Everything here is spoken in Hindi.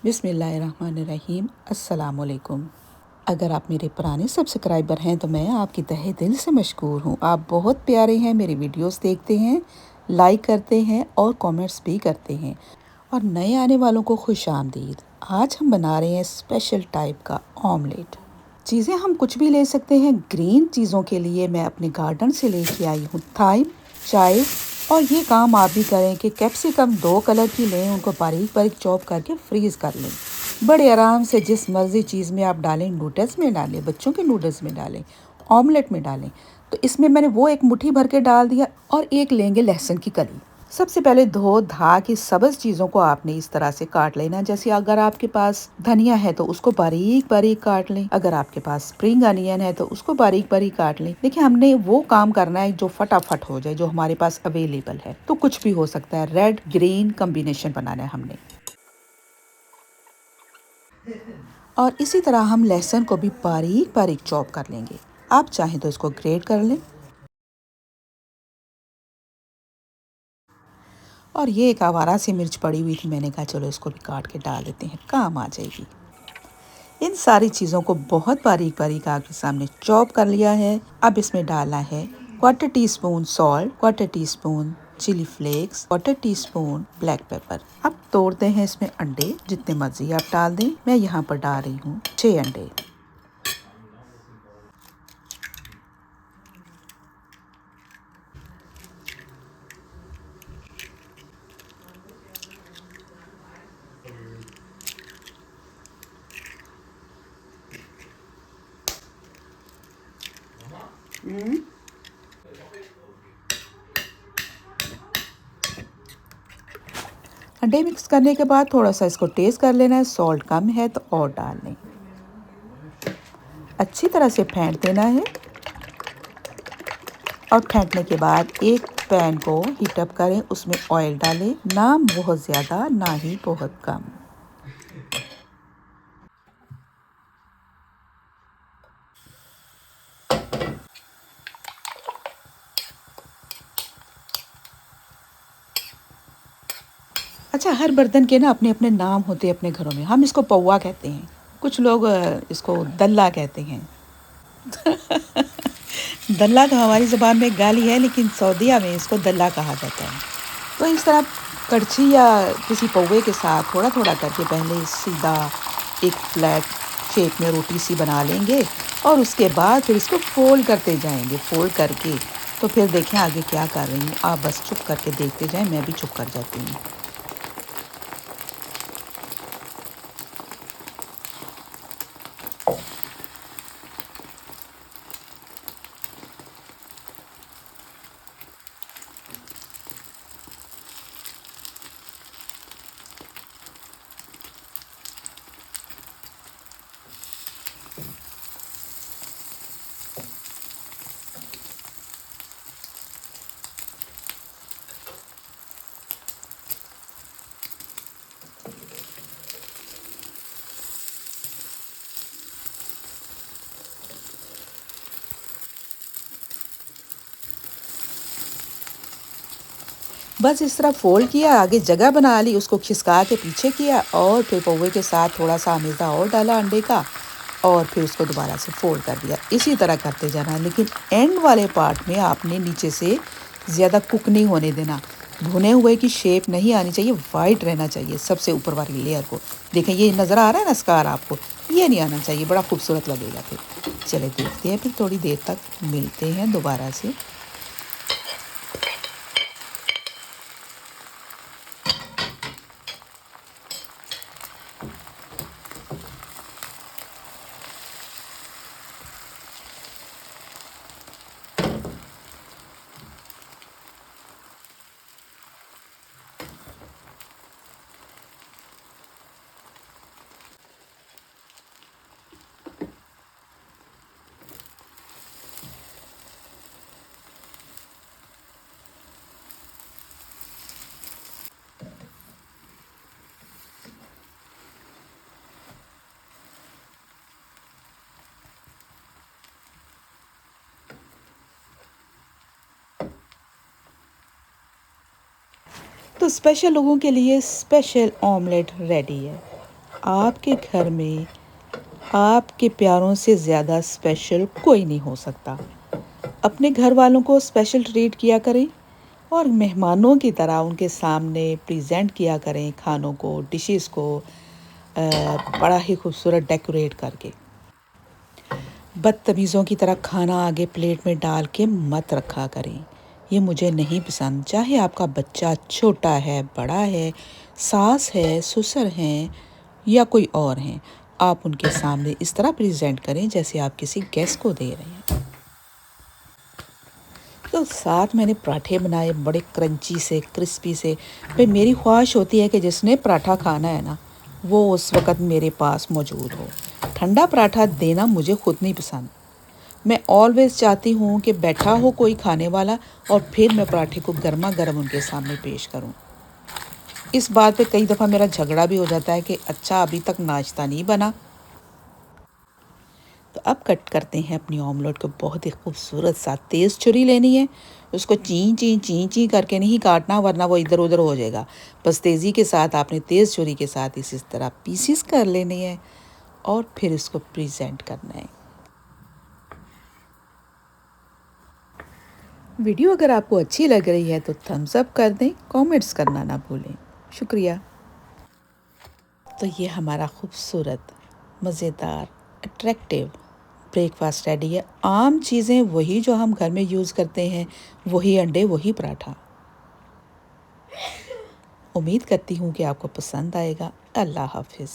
बिस्मिल्लाहिर्रहमानिर्रहीम। अस्सलामुअलैकुम। अगर आप मेरे पुराने सब्सक्राइबर हैं तो मैं आपकी तहे दिल से मशकूर हूँ। आप बहुत प्यारे हैं, मेरी वीडियोस देखते हैं, लाइक करते हैं और कमेंट्स भी करते हैं। और नए आने वालों को खुश आमदीद। आज हम बना रहे हैं स्पेशल टाइप का ऑमलेट। चीज़ें हम कुछ भी ले सकते हैं। ग्रीन चीज़ों के लिए मैं अपने गार्डन से लेके आई हूँ थाइम, चाइव, और ये काम आप भी करें कि कैप्सिकम 2 कलर की लें, उनको बारीक बारीक चॉप करके फ्रीज़ कर लें। बड़े आराम से जिस मर्ज़ी चीज़ में आप डालें, नूडल्स में डालें, बच्चों के नूडल्स में डालें, ऑमलेट में डालें। तो इसमें मैंने वो एक मुट्ठी भर के डाल दिया और एक लेंगे लहसुन की कली। सबसे पहले धो धा के सब्ज़ चीज़ों को आपने इस तरह से काट लेना। जैसे अगर आपके पास धनिया है तो उसको बारीक बारीक काट लें। अगर आपके पास स्प्रिंग अनियन है तो उसको बारीक बारीक काट लें। देखिए, हमने वो काम करना है जो फटाफट हो जाए, जो हमारे पास अवेलेबल है। तो कुछ भी हो सकता है, रेड ग्रीन कम्बिनेशन बनाना है हमने। और इसी तरह हम लहसुन को भी बारीक बारीक चॉप कर लेंगे। आप चाहें तो इसको ग्रेट कर लें। और ये एक आवारा सी मिर्च पड़ी हुई थी, मैंने कहा चलो इसको भी काट के डाल देते हैं, काम आ जाएगी। इन सारी चीज़ों को बहुत बारीक बारीक आपके सामने चॉप कर लिया है। अब इसमें डालना है 1/4 teaspoon salt, 1/4 teaspoon chilli flakes, 1/4 teaspoon black pepper. अब तोड़ते हैं इसमें अंडे, जितने मर्जी आप डाल दें। मैं यहाँ पर डाल रही हूँ 6 अंडे। अंडे मिक्स करने के बाद थोड़ा सा इसको टेस्ट कर लेना है, सॉल्ट कम है तो और डाल लें। अच्छी तरह से फेंट देना है। और फेंटने के बाद एक पैन को हीट अप करें, उसमें ऑयल डालें, ना बहुत ज़्यादा ना ही बहुत कम। अच्छा, हर बर्तन के ना अपने अपने नाम होते हैं अपने घरों में। हम इसको पौवा कहते हैं, कुछ लोग इसको दल्ला कहते हैं। दल्ला तो हमारी ज़बान में गाली है, लेकिन सऊदीया में इसको दल्ला कहा जाता है। तो इस तरह कड़छी या किसी पौवे के साथ थोड़ा थोड़ा करके पहले सीधा एक फ्लैट शेप में रोटी सी बना लेंगे और उसके बाद फिर इसको फोल्ड करते जाएंगे। फोल्ड करके तो फिर देखें आगे क्या कर रही हूँ। आप बस चुप करके देखते जाएं, मैं भी चुप कर जाती हूँ। बस इस तरह फोल्ड किया, आगे जगह बना ली, उसको खिसका के पीछे किया और फिर पौवे के साथ थोड़ा सा आमेज़ा और डाला अंडे का और फिर उसको दोबारा से फोल्ड कर दिया। इसी तरह करते जाना, लेकिन एंड वाले पार्ट में आपने नीचे से ज़्यादा कुक नहीं होने देना। भुने हुए की शेप नहीं आनी चाहिए, वाइट रहना चाहिए सबसे ऊपर वाली लेयर को। देखें, ये नज़र आ रहा है ना स्कार आपको, ये नहीं आना चाहिए, बड़ा खूबसूरत लगेगा। फिर चले देखते हैं, फिर थोड़ी देर तक मिलते हैं दोबारा से। तो स्पेशल लोगों के लिए स्पेशल ऑमलेट रेडी है। आपके घर में आपके प्यारों से ज़्यादा स्पेशल कोई नहीं हो सकता। अपने घर वालों को स्पेशल ट्रीट किया करें और मेहमानों की तरह उनके सामने प्रेजेंट किया करें खानों को, डिशेस को बड़ा ही खूबसूरत डेकोरेट करके। बदतमीज़ों की तरह खाना आगे प्लेट में डाल के मत रखा करें, ये मुझे नहीं पसंद। चाहे आपका बच्चा छोटा है, बड़ा है, सास है, ससुर हैं या कोई और हैं, आप उनके सामने इस तरह प्रेजेंट करें जैसे आप किसी गेस्ट को दे रहे हैं। तो साथ मैंने पराठे बनाए बड़े क्रंची से, क्रिस्पी से। भाई मेरी ख्वाहिश होती है कि जिसने पराठा खाना है ना, वो उस वक़्त मेरे पास मौजूद हो। ठंडा पराठा देना मुझे खुद नहीं पसंद। मैं ऑलवेज़ चाहती हूँ कि बैठा हो कोई खाने वाला और फिर मैं पराठे को गरमा-गरम उनके सामने पेश करूँ। इस बात पे कई दफ़ा मेरा झगड़ा भी हो जाता है कि अच्छा अभी तक नाश्ता नहीं बना। तो अब कट करते हैं अपनी ऑमलेट को। बहुत ही खूबसूरत सा तेज़ छुरी लेनी है, उसको ची ची ची ची करके नहीं काटना वरना वो इधर उधर हो जाएगा। बस तेज़ी के साथ आपने तेज़ छुरी के साथ इस तरह पीसीस कर लेने हैं और फिर इसको प्रेजेंट करना है। वीडियो अगर आपको अच्छी लग रही है तो थम्स अप कर दें, कमेंट्स करना ना भूलें। शुक्रिया। तो ये हमारा खूबसूरत, मज़ेदार, अट्रैक्टिव ब्रेकफास्ट रेडी है। आम चीज़ें वही जो हम घर में यूज़ करते हैं, वही अंडे, वही पराठा। उम्मीद करती हूँ कि आपको पसंद आएगा। अल्लाह हाफ़िज़।